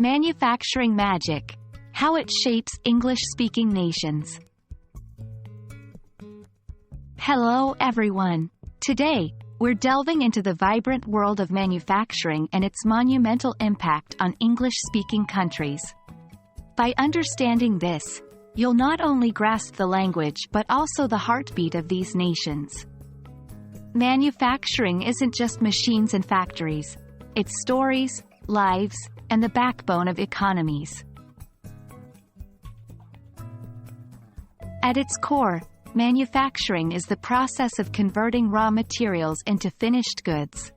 Manufacturing magic. How it shapes English-speaking nations. Hello everyone. Today, we're delving into the vibrant world of manufacturing and its monumental impact on English-speaking countries. By understanding this, you'll not only grasp the language but also the heartbeat of these nations. Manufacturing isn't just machines and factories. It's stories, lives, and the backbone of economies. At its core, manufacturing is the process of converting raw materials into finished goods.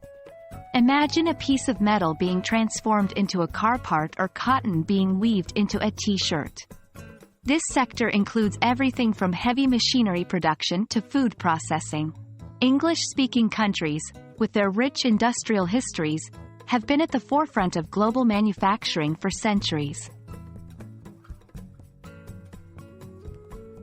Imagine a piece of metal being transformed into a car part or cotton being weaved into a t-shirt. This sector includes everything from heavy machinery production to food processing. English-speaking countries, with their rich industrial histories, have been at the forefront of global manufacturing for centuries.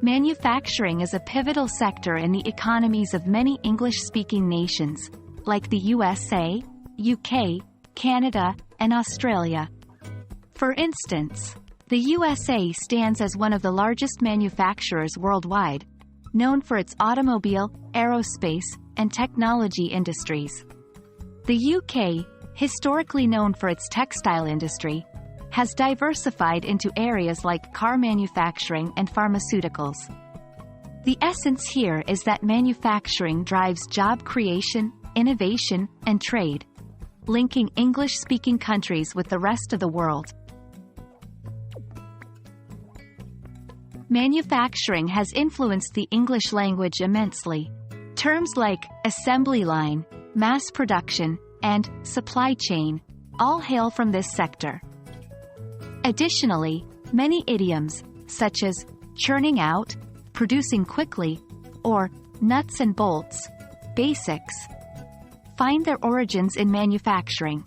Manufacturing is a pivotal sector in the economies of many English-speaking nations, like the USA, UK, Canada, and Australia. For instance, the USA stands as one of the largest manufacturers worldwide, known for its automobile, aerospace, and technology industries. The UK, historically known for its textile industry, has diversified into areas like car manufacturing and pharmaceuticals. The essence here is that manufacturing drives job creation, innovation, and trade, linking English-speaking countries with the rest of the world. Manufacturing has influenced the English language immensely. Terms like assembly line, mass production, and supply chain all hail from this sector. Additionally, many idioms, such as churning out, producing quickly, or nuts and bolts, basics, find their origins in manufacturing.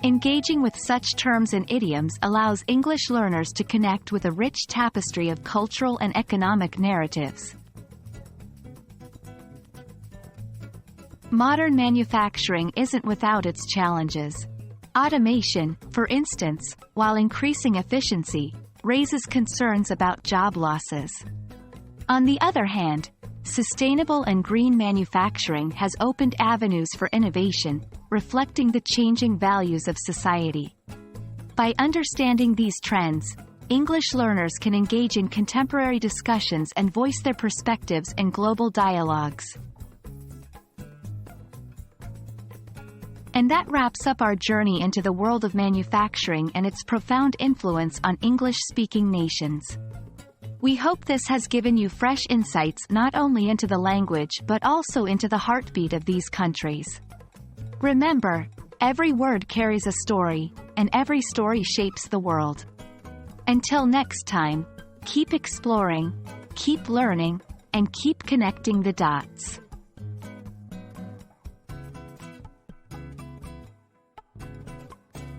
Engaging with such terms and idioms allows English learners to connect with a rich tapestry of cultural and economic narratives. Modern manufacturing isn't without its challenges. Automation, for instance, while increasing efficiency, raises concerns about job losses. On the other hand, sustainable and green manufacturing has opened avenues for innovation, reflecting the changing values of society. By understanding these trends, English learners can engage in contemporary discussions and voice their perspectives in global dialogues. And that wraps up our journey into the world of manufacturing and its profound influence on English-speaking nations. We hope this has given you fresh insights not only into the language but also into the heartbeat of these countries. Remember, every word carries a story, and every story shapes the world. Until next time, keep exploring, keep learning, and keep connecting the dots.